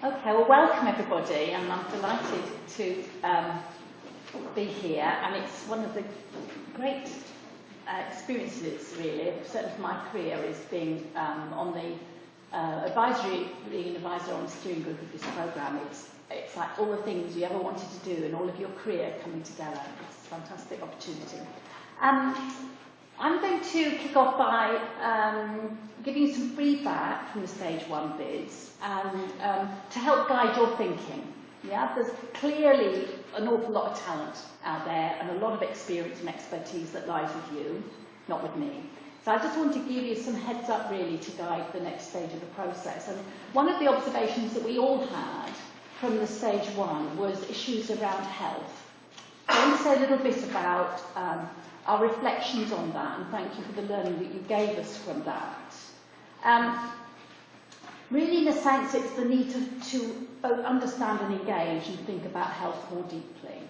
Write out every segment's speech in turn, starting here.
Okay, well, welcome everybody, and I'm delighted to be here. And it's one of the great experiences, really, certainly for my career, is being on the being an advisor on the steering group of this programme. It's like all the things you ever wanted to do and all of your career coming together. It's a fantastic opportunity. I'm going to kick off by giving you some feedback from the Stage 1 bids and to help guide your thinking. Yeah, there's clearly an awful lot of talent out there and a lot of experience and expertise that lies with you, not with me. So I just want to give you some heads up really to guide the next stage of the process. And one of the observations that we all had from the Stage 1 was issues around health. I want to say a little bit about our reflections on that, and thank you for the learning that you gave us from that. Really, in a sense, it's the need to both understand and engage and think about health more deeply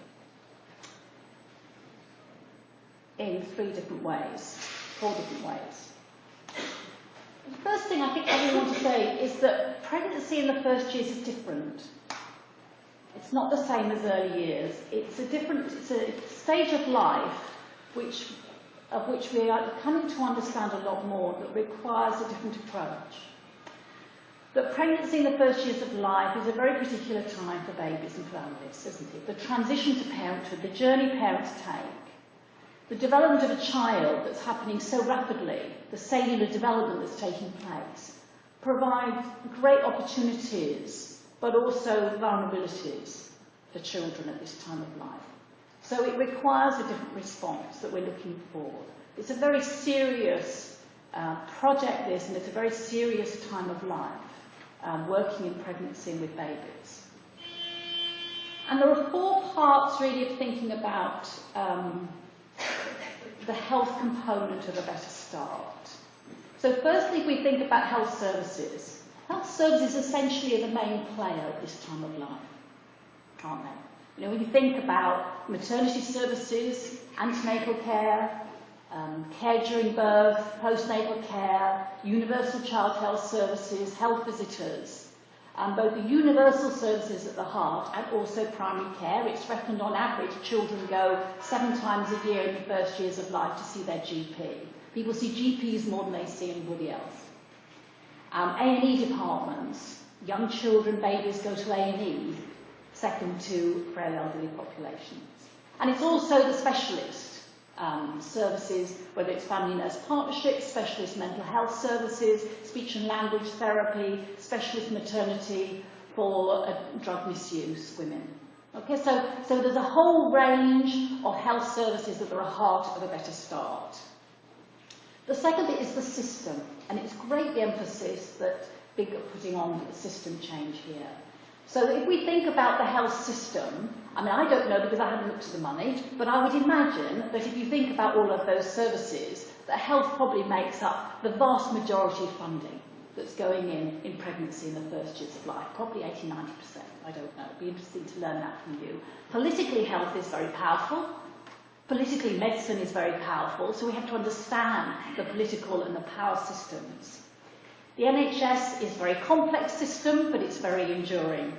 in four different ways. The first thing I think I want to say is that pregnancy in the first years is different. It's not the same as early years. It's a stage of life of which we are coming to understand a lot more, that requires a different approach. That pregnancy in the first years of life is a very particular time for babies and families, isn't it? The transition to parenthood, the journey parents take, the development of a child that's happening so rapidly, the cellular development that's taking place, provides great opportunities, but also vulnerabilities for children at this time of life. So it requires a different response that we're looking for. It's a very serious project, this, and it's a very serious time of life, working in pregnancy and with babies. And there are four parts really of thinking about the health component of a better start. So firstly, if we think about health services essentially are the main player at this time of life, aren't they? You know, when you think about maternity services, antenatal care, care during birth, postnatal care, universal child health services, health visitors, both the universal services at the heart and also primary care. It's reckoned on average children go 7 times a year in the first years of life to see their GP. People see GPs more than they see anybody else. A&E departments, young children, babies go to A&E, second to frail elderly populations. And it's also the specialist services, whether it's family nurse partnerships, specialist mental health services, speech and language therapy, specialist maternity for drug misuse women. Okay, so there's a whole range of health services that are at the heart of a better start. The second bit is the system, and it's great the emphasis that Big are putting on the system change here. So if we think about the health system, I mean, I don't know because I haven't looked at the money, but I would imagine that if you think about all of those services, that health probably makes up the vast majority of funding that's going in pregnancy in the first years of life, probably 80–90%, I don't know. It'd be interesting to learn that from you. Politically, health is very powerful. Politically, medicine is very powerful, so we have to understand the political and the power systems. The NHS is a very complex system, but it's very enduring.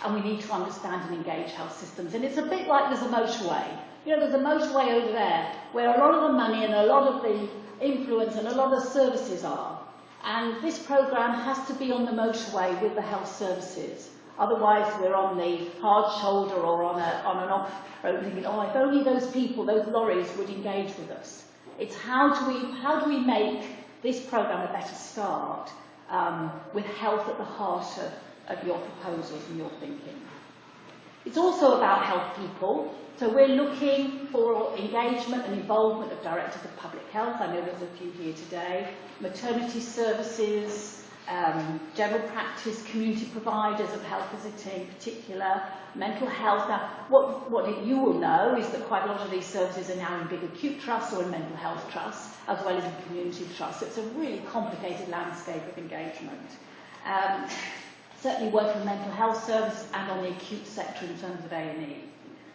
And we need to understand and engage health systems. And it's a bit like there's a motorway. You know, there's a motorway over there where a lot of the money and a lot of the influence and a lot of the services are. And this programme has to be on the motorway with the health services. Otherwise, we're on the hard shoulder or on an off-road thinking, oh, if only those people, those lorries would engage with us. It's how do we make this programme a better start with health at the heart of your proposals and your thinking. It's also about health people. So we're looking for engagement and involvement of directors of public health. I know there's a few here today. Maternity services, general practice, community providers of health visiting in particular, mental health. Now, what you will know is that quite a lot of these services are now in big acute trusts or in mental health trusts, as well as in community trusts. So it's a really complicated landscape of engagement. Certainly work in the mental health service and on the acute sector in terms of A&E.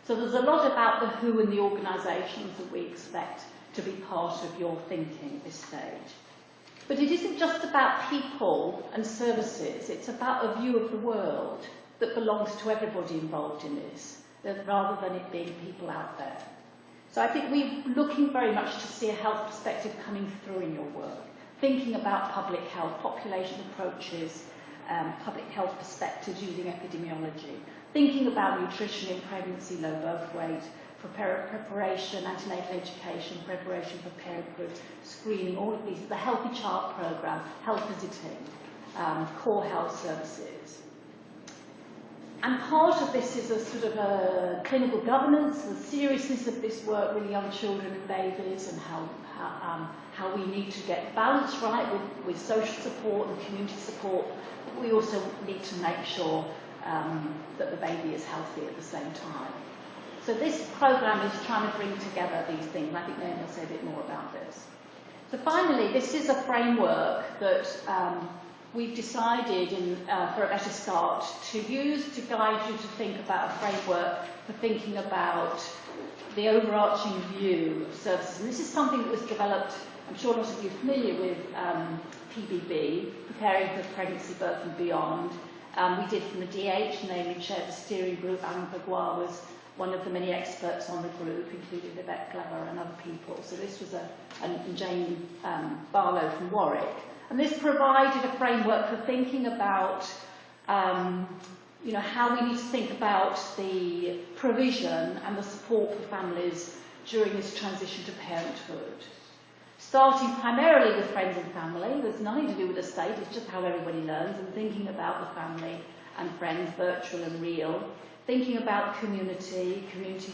So there's a lot about the who and the organisations that we expect to be part of your thinking at this stage. But it isn't just about people and services, it's about a view of the world that belongs to everybody involved in this, rather than it being people out there. So I think we're looking very much to see a health perspective coming through in your work, thinking about public health, population approaches, public health perspectives using epidemiology, thinking about nutrition in pregnancy, low birth weight, preparation, antenatal education, preparation for parenthood, screening, all of these, the Healthy Child Programme, health visiting, core health services. And part of this is a sort of a clinical governance, the seriousness of this work with young children and babies, and how we need to get balance right with social support and community support. But we also need to make sure that the baby is healthy at the same time. So this programme is trying to bring together these things. I think Naomi will say a bit more about this. So finally, this is a framework that we've decided for a better start to use to guide you to think about a framework for thinking about the overarching view of services. And this is something that was developed, I'm sure a lot of you are familiar with PBB, Preparing for Pregnancy, Birth and Beyond. We did from the DH, Naomi chaired the steering group. Alan Bergois was one of the many experts on the group, including Yvette Glover and other people. So this was and Jane Barlow from Warwick. And this provided a framework for thinking about how we need to think about the provision and the support for families during this transition to parenthood. Starting primarily with friends and family, there's nothing to do with the state, it's just how everybody learns, and thinking about the family and friends, virtual and real, thinking about community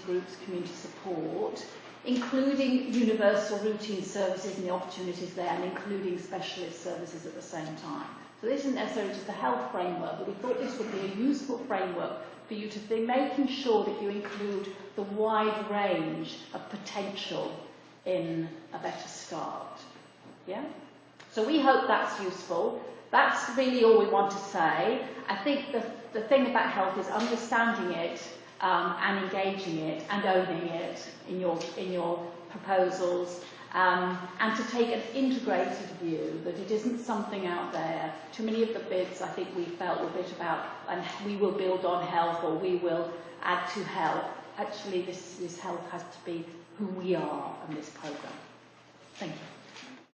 groups, community support, including universal routine services and the opportunities there, and including specialist services at the same time. So this isn't necessarily just a health framework, but we thought this would be a useful framework for you to be making sure that you include the wide range of potential in a better start. Yeah? So we hope that's useful. That's really all we want to say. I think the thing about health is understanding it and engaging it and owning it in your proposals, and to take an integrated view, that it isn't something out there. Too many of the bits I think we felt were a bit about, and we will build on health, or we will add to health. Actually, this health has to be who we are in this programme. Thank you.